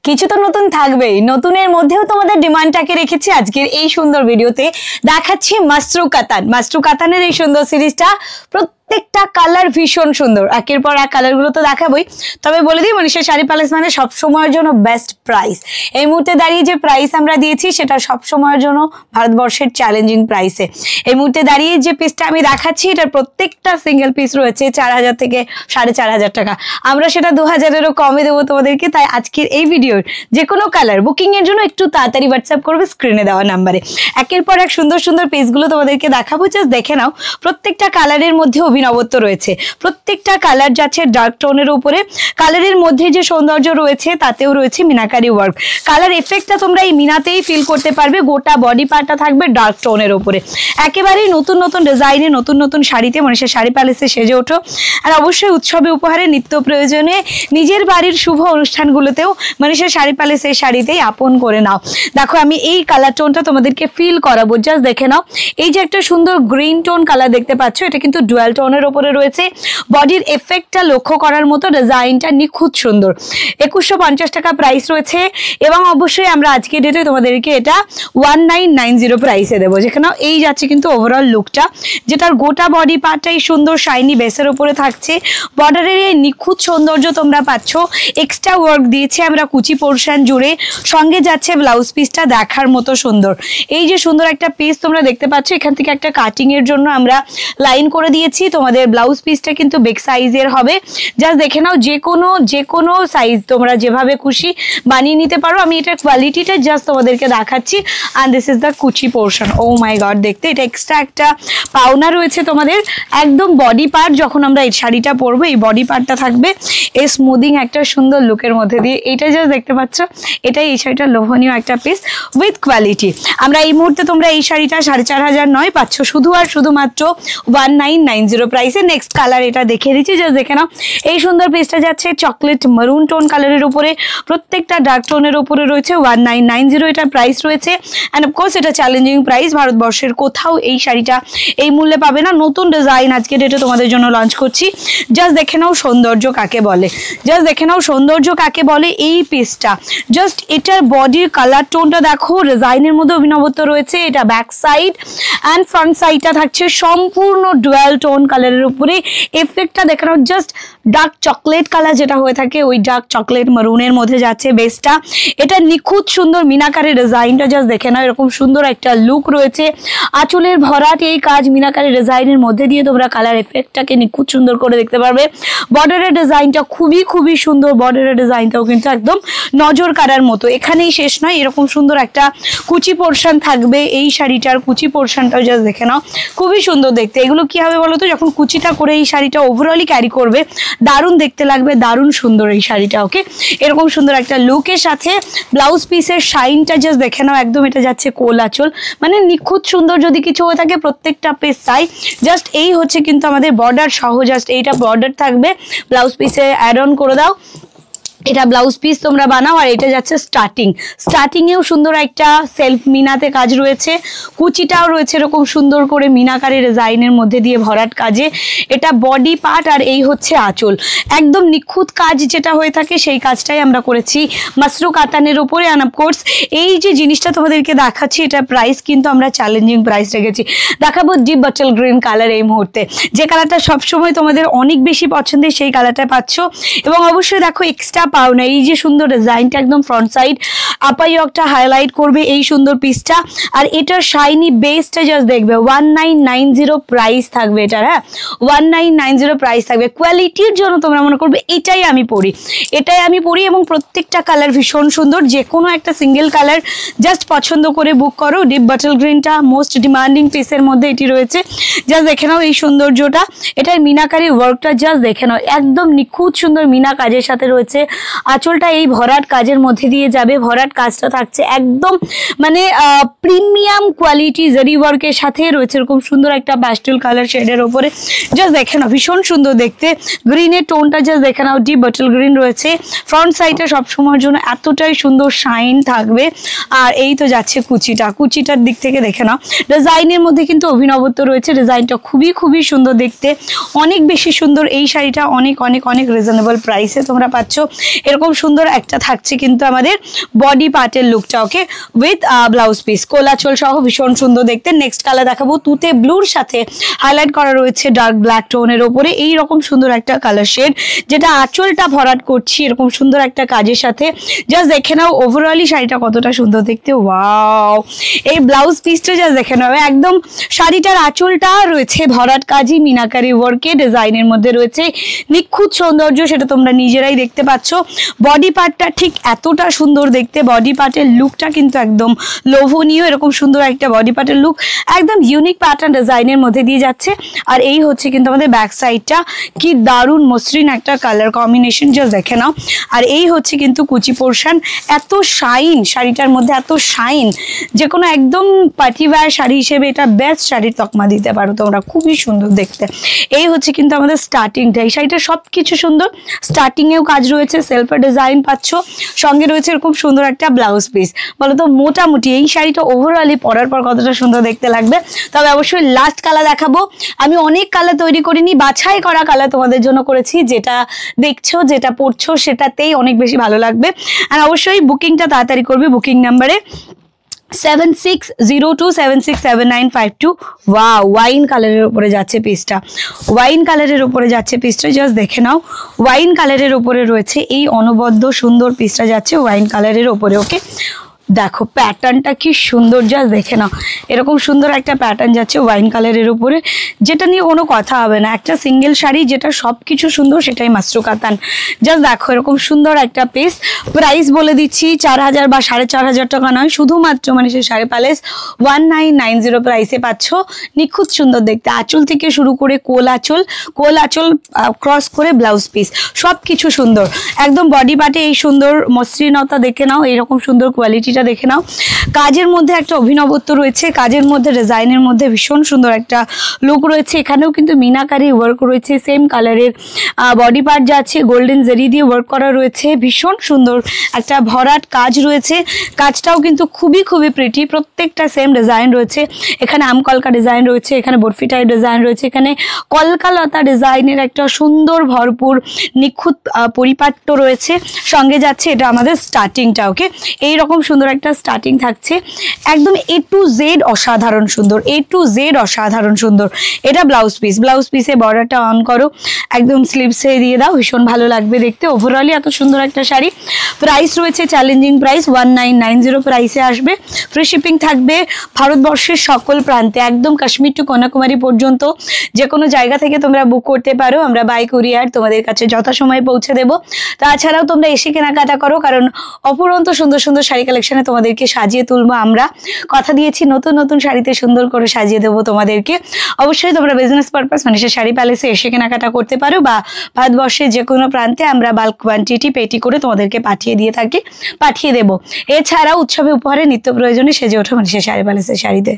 কিছু তো নতুন থাকবেই, নতুনের মধ্যেও তোমাদের ডিমান্ডটাকে রেখেছি আজকের এই সুন্দর ভিডিওতে। দেখাচ্ছি মাসরু কাতান। মাসরু কাতানের এই সুন্দর সিরিজটা প্রত্যেকটা কালার ভীষণ সুন্দর, একের পর এক কালারগুলো তো দেখাবই। তবে বলে দিই, মনীষা শাড়ি প্যালেস মানে সব সময়ের জন্য বেস্ট প্রাইস। এই মুহূর্তে দাঁড়িয়ে যে প্রাইস আমরা দিয়েছি সেটা সব সময়ের জন্য ভারতবর্ষের চ্যালেঞ্জিং প্রাইসে। এই মুহূর্তে দাঁড়িয়ে যে পিসটা আমি দেখাচ্ছি এটার প্রত্যেকটা সিঙ্গেল পিস রয়েছে 4000 থেকে 4500 টাকা। আমরা সেটা 2000-এরও কমে দেবো তোমাদেরকে। তাই আজকের এই ভিডিওর যে কোনো কালার বুকিং এর জন্য একটু তাড়াতাড়ি হোয়াটসঅ্যাপ করবে স্ক্রিনে দেওয়া নাম্বারে। একের পর এক সুন্দর সুন্দর পিসগুলো তোমাদেরকে দেখাবো, জাস্ট দেখে নাও। প্রত্যেকটা কালারের মধ্যে অভিনবত্ব রয়েছে, প্রত্যেকটা কালার যাচ্ছে ডার্ক টোনের উপরে। কালারের মধ্যে যে সৌন্দর্য রয়েছে তাতেও রয়েছে মিনাকারি ওয়ার্ক। কালার এফেক্টটা তোমরা এই মিনাতেই ফিল করতে পারবে। গোটা বডি পার্টটা থাকবে ডার্ক টোনের উপরে। একেবারেই নতুন নতুন ডিজাইনে নতুন নতুন শাড়িতে মনীষা শাড়ি প্যালেসে সেজে ওঠো। আর অবশ্যই উৎসবে উপহারে নিত্য প্রয়োজনে নিজের বাড়ির শুভ অনুষ্ঠানগুলোতেও মনীষা শাড়ি প্যালেসের শাড়িতেই আপন করে নাও। দেখো আমি এই কালার টোনটা তোমাদেরকে ফিল করাবো, জাস্ট দেখে নাও। এই যে একটা সুন্দর গ্রিন টোন কালার দেখতে পাচ্ছ, এটা কিন্তু ডুয়াল টোনের উপরে রয়েছে। বডির এফেক্টটা লক্ষ্য করার মতো, ডিজাইনটা নিখুঁত সুন্দর। 2150 টাকা প্রাইস রয়েছে। এবং অবশ্যই আমরা আজকে ডেটে তোমাদেরকে এটা 1990 প্রাইসে দেবো। যেখানে এই যাচ্ছে কিন্তু ওভারঅল লুকটা, যেটার গোটা বডি পার্টটাই সুন্দর শাইনি বেসের উপরে থাকছে। বর্ডারের এই নিখুঁত সৌন্দর্য তোমরা পাচ্ছ। এক্সট্রা ওয়ার্ক দিয়েছে আমরা কুচি পোর্শন জুড়ে, সঙ্গে যাচ্ছে ব্লাউজ পিসটা দেখার মতো সুন্দর। এই যে সুন্দর একটা পিস তোমরা দেখতে পাচ্ছ, এখান থেকে একটা কাটিং এর জন্য আমরা লাইন করে দিয়েছি। তোমাদের ব্লাউজ পিসটা কিন্তু বিগ সাইজের হবে। জাস্ট দেখে নাও, যে কোনো সাইজ তোমরা যেভাবে খুশি বানিয়ে নিতে পারো। আমি এটার কোয়ালিটিটা জাস্ট তোমাদেরকে দেখাচ্ছি। অ্যান্ড দিস ইজ দ্য কুচি পোর্শন। ও মাই গড, দেখতে এটা এক্সট্রা একটা পাওনা রয়েছে তোমাদের। একদম বডি পার্ট যখন আমরা এই শাড়িটা পরবো, এই বডি পার্টটা থাকবে এই স্মুদিং একটা সুন্দর লুকের মধ্যে দিয়ে। এইটা জাস্ট দেখতে পাচ্ছ, এটাই এই শাড়িটার লোভনীয় একটা পিস উইথ কোয়ালিটি। আমরা এই মুহূর্তে তোমরা এই শাড়িটা 4500 নয় পাচ্ছ শুধু আর শুধুমাত্র 1990 প্রাইসে। নেক্সট কালার এটা দেখিয়ে দিচ্ছি, জাস্ট দেখে নাও। এই সুন্দর পিসটা যাচ্ছে চকলেট মারুন টোন কালারের উপরে, প্রত্যেকটা ডার্ক টোনের উপরে রয়েছে। 1990 এটা প্রাইস রয়েছে। অ্যান্ড অফকোর্স এটা চ্যালেঞ্জিং প্রাইস, ভারতবর্ষের কোথাও এই শাড়িটা এই মূল্যে পাবে না। নতুন ডিজাইন আজকে ডেটে তোমাদের জন্য লঞ্চ করছি। জাস্ট দেখে নাও সৌন্দর্য কাকে বলে, জাস্ট দেখে নাও সৌন্দর্য কাকে বলে এই পিসটা। জাস্ট এটার বডির কালার টোনটা দেখো, ডিজাইনের মধ্যে অভিনবত্ব রয়েছে। এটা ব্যাক সাইড অ্যান্ড ফ্রন্ট সাইডটা থাকছে সম্পূর্ণ ডুয়াল টোন কালারের উপরে। এফেক্টটা দেখে নাও, জাস্ট ডার্ক চকলেট কালার যেটা হয়ে থাকে ওই ডার্ক চকলেট মারুনের মধ্যে যাচ্ছে বেসটা। এটা নিখুঁত সুন্দর মিনাকারি ডিজাইনটা জাস্ট দেখে নাও, এরকম সুন্দর একটা লুক রয়েছে। আঁচলের ভরাট এই কাজ মিনাকারি ডিজাইনের মধ্যে দিয়ে তোমরা কালার এফেক্টটাকে নিখুঁত সুন্দর করে দেখতে পারবে। বর্ডারের ডিজাইনটা খুবই সুন্দর। বর্ডারের ডিজাইনটাও কিন্তু একদম নজর কাড়ার মতো। এখানেই শেষ নয়, এরকম সুন্দর একটা কুচি পোর্শন থাকবে এই শাড়িটার। কুচি পোর্শনটাও জাস্ট দেখে নাও, খুবই সুন্দর দেখতে। এগুলো কি হবে বলো তো, যখন কুচিটা করে এই শাড়িটা ওভারঅলই ক্যারি করবে, দারুণ দেখতে লাগবে, দারুণ সুন্দর এই শাড়িটা। ওকে, এরকম সুন্দর একটা লুকের সাথে ব্লাউজ পিসের শাইনটা জাস্ট দেখে নাও, একদম এটা যাচ্ছে কোল আঁচল, মানে নিখুঁত সুন্দর যদি কিছু হয়ে থাকে প্রত্যেকটা পিস তাই। জাস্ট এই হচ্ছে কিন্তু আমাদের বর্ডার সহ, জাস্ট এইটা বর্ডার থাকবে, ব্লাউজ পিসে অ্যাড অন করে দাও। এটা ব্লাউজ পিস তোমরা বানাও। আর এটা যাচ্ছে স্টার্টিংয়েও সুন্দর একটা সেলফ মিনাতে কাজ রয়েছে। কুচিটাও রয়েছে এরকম সুন্দর করে মিনাকারি ডিজাইনের মধ্যে দিয়ে ভরাট কাজে। এটা বডি পার্ট আর এই হচ্ছে আঁচল। একদম নিখুঁত কাজ যেটা হয়ে থাকে সেই কাজটাই আমরা করেছি মাসরু কাতানের উপরে। অ্যান্ড অফকোর্স এই যে জিনিসটা তোমাদেরকে দেখাচ্ছি, এটা প্রাইস কিন্তু আমরা চ্যালেঞ্জিং প্রাইস রেখেছি। দেখাবো ডিপ বটল গ্রিন কালার। এই মুহূর্তে যে কালারটা সবসময় তোমাদের অনেক বেশি পছন্দের সেই কালারটা পাচ্ছ। এবং অবশ্যই দেখো এক্সট্রা পাওনা এই যে সুন্দর ডিজাইনটা, একদম ফ্রন্ট সাইড আপার ইয়কটা হাইলাইট করবে এই সুন্দর পিসটা। আর এটার শাইনি বেসটা জাস্ট দেখবে। 1990 প্রাইস থাকবে এটার। হ্যাঁ, 1990 প্রাইস থাকবে। কোয়ালিটির জন্য তোমরা মনে করবে এটাই আমি পরি, এটাই আমি পরি। এবং প্রত্যেকটা কালার ভীষণ সুন্দর। যে কোনো একটা সিঙ্গেল কালার জাস্ট পছন্দ করে বুক করো। ডিপ বটল গ্রিনটা মোস্ট ডিমান্ডিং পিসের মধ্যে এটি রয়েছে। জাস্ট দেখে নাও এই সৌন্দর্যটা। এটার মিনাকারি ওয়ার্কটা জাস্ট দেখে নাও, একদম নিখুঁত সুন্দর মিনা কাজের সাথে রয়েছে। আঁচলটা এই ভরাট কাজের মধ্যে দিয়ে যাবে। ভরাট কাজটা থাকছে একদম মানে প্রিমিয়াম কোয়ালিটি জারি ওয়ার্কের সাথে রয়েছে এরকম সুন্দর একটা প্যাস্টেল কালার শেডের উপরে। জাস্ট দেখে নাও, ভীষণ সুন্দর দেখতে। গ্রিনের টোনটা জাস্ট দেখে নাও, ডিপ বটল গ্রিন রয়েছে। ফ্রন্ট সাইডটা সবসময়ের জন্য এতটাই সুন্দর শাইন থাকবে। আর এই তো যাচ্ছে কুচিটার দিক থেকে দেখে নাও, ডিজাইনের মধ্যে কিন্তু অভিনবত্ব রয়েছে। ডিজাইনটা খুবই সুন্দর দেখতে, অনেক বেশি সুন্দর। এই শাড়িটা অনেক রিজনেবল প্রাইসে তোমরা পাচ্ছ। এরকম সুন্দর একটা থাকছে কিন্তু আমাদের বডি পার্টের লুকটা, ওকে, উইথ ব্লাউজ পিস, কোলাচল সহ ভীষণ সুন্দর দেখতে। নেক্সট কালার দেখাবো তুতে ব্লুর সাথে হাইলাইট করা রয়েছে ডার্ক ব্ল্যাক টোনের ওপরে, এইরকম সুন্দর একটা কালার শেড, যেটা আঁচলটা ভরাট করছি এরকম সুন্দর একটা কাজের সাথে। জাস্ট দেখে নাও ওভারঅলি শাড়িটা কতটা সুন্দর দেখতে। ওয়াও, এই ব্লাউজ পিসটা জাস্ট দেখে নাও, একদম শাড়িটার আঁচলটা রয়েছে ভরাট কাজী মিনাকারি ওয়ার্কে ডিজাইনের মধ্যে রয়েছে, নিখুঁত সৌন্দর্য, সেটা তোমরা নিজেরাই দেখতে পাচ্ছ। বডি পার্টটা ঠিক এতটা সুন্দর দেখতে, বডি পার্টের লুকটা কিন্তু একদম লোভনীয়, এরকম সুন্দর একটা বডি পার্টের লুক, একদম ইউনিক প্যাটার্ন ডিজাইনের মধ্যে দিয়ে যাচ্ছে। আর এই হচ্ছে কিন্তু আমাদের ব্যাক সাইডটা, কি দারুণ মসৃণ একটা কালার কম্বিনেশন, জাস্ট দেখে নাও। আর এই হচ্ছে কিন্তু কুচি পোর্শন, এত শাইন শাড়িটার মধ্যে, এত শাইন, যে কোনো একদম পার্টি ওয়্যার শাড়ি হিসেবে এটা বেস্ট শাড়ির তকমা দিতে পারো তোমরা, খুবই সুন্দর দেখতে। এই হচ্ছে কিন্তু আমাদের স্টার্টিংটা, এই শাড়িটা সব কিছু সুন্দর, স্টার্টিংয়েও কাজ রয়েছে, সেলফের ডিজাইন পাচ্ছ, সঙ্গে রয়েছে এরকম সুন্দর একটা ব্লাউজ পিস। বলো তো মোটামুটি এই শাড়িটা ওভারঅলি পরার পর কতটা সুন্দর দেখতে লাগবে। তবে অবশ্যই লাস্ট কালার দেখাবো, আমি অনেক কালার তৈরি করিনি, বাছাই করা কালার তোমাদের জন্য করেছি, যেটা দেখছো যেটা পড়ছো সেটাতেই অনেক বেশি ভালো লাগবে। আর অবশ্যই বুকিংটা তাড়াতাড়ি করবে, বুকিং নাম্বারে 7602767952। ওয়াইন কালারের উপরে যাচ্ছে পিসটা, ওয়াইন কালারের উপরে যাচ্ছে পিসটা, জাস্ট দেখে নাও, ওয়াইন কালারের উপরে রয়েছে এই অনবদ্য সুন্দর পিসটা যাচ্ছে ওয়াইন কালারের উপরে, ওকে। দেখো প্যাটার্নটা কি সুন্দর, জাস্ট দেখে নাও, এরকম সুন্দর একটা প্যাটার্ন যাচ্ছে ওয়াইন কালারের উপরে, যেটা নিয়ে কোনো কথা হবে না, একটা সিঙ্গেল শাড়ি যেটা সব কিছু সুন্দর সেটাই মাশরু কাতান। জাস্ট দেখো এরকম সুন্দর একটা পিস। প্রাইস বলে দিচ্ছি 4000 বা 4500 টাকা নয়, শুধুমাত্র মানে সেই শাড়ি প্যালেস 1990 প্রাইসে পাচ্ছ। নিখুঁত সুন্দর দেখতে, আঁচল থেকে শুরু করে কোল আঁচল ক্রস করে ব্লাউজ পিস, সব কিছু সুন্দর, একদম বডি পার্টে এই সুন্দর মসৃণতা দেখে নাও, এইরকম সুন্দর কোয়ালিটিটা দেখে নাও। কাজের মধ্যে একটা অভিনবত্ব রয়েছে, কাজের মধ্যে ডিজাইনের মধ্যে ভীষণ সুন্দর একটা লুক রয়েছে। এখানেও কিন্তু মিনাকারি ওয়ার্ক রয়েছে, সেম কালারের বডি পার্ট যাচ্ছে, গোল্ডেন জেরি দিয়ে ওয়ার্ক করা রয়েছে, ভীষণ সুন্দর একটা ভরাট কাজ রয়েছে। কাজটাও কিন্তু খুবই প্রিটি, প্রত্যেকটা সেম ডিজাইন রয়েছে। এখানে আমকলকা ডিজাইন রয়েছে, এখানে বরফিটাই ডিজাইন রয়েছে, এখানে কলকালতা ডিজাইনের একটা সুন্দর ভরপুর নিখুঁত পরিপাট্য রয়েছে। সঙ্গে যাচ্ছে এটা আমাদের স্টার্টিংটা, ওকে, এইরকম সুন্দর একটা স্টার্টিং থাকছে, একদম A to Z অসাধারণ সুন্দর, A to Z অসাধারণ সুন্দর। এটা ব্লাউজ পিসে বর্ডারটা অন করো, একদম স্লিভসে দিয়ে দাও, ভীষণ ভালো লাগবে দেখতে। ওভারঅলি এত সুন্দর একটা শাড়ি। প্রাইস রয়েছে চ্যালেঞ্জিং প্রাইস 1990 প্রাইসে আসবে। ফ্রি শিপিং থাকবে ভারতবর্ষের সকল প্রান্তে, একদম কাশ্মীর টু কন্যাকুমারী পর্যন্ত যে কোনো জায়গা থেকে তোমরা বুক করতে পারো, আমরা বাই কুরিয়ার তোমাদের কাছে যথাসময়ে পৌঁছে দেবো। তাছাড়াও তোমরা এসে কেনাকাটা করো, কারণ অপুরন্ত সুন্দর সুন্দর শাড়ি কালেকশনে তোমাদেরকে সাজিয়ে তুলবো। আমরা কথা দিয়েছি নতুন শাড়িতে সুন্দর করে সাজিয়ে দেবো তোমাদেরকে। অবশ্যই তোমরা বিজনেস পারপাস মানে সে শাড়ি প্যালেসে এসে কেনাকাটা করতে পারো, বা ভারতবর্ষের যে কোনো প্রান্তে আমরা বাল্ক কোয়ান্টিটি পেটি করে তোমাদেরকে পাঠিয়ে দেবো। এছাড়াও উৎসবে উপহারে নিত্য প্রয়োজনে সেজে ওঠো মানে সে শাড়ি প্যালেসের শাড়িতে।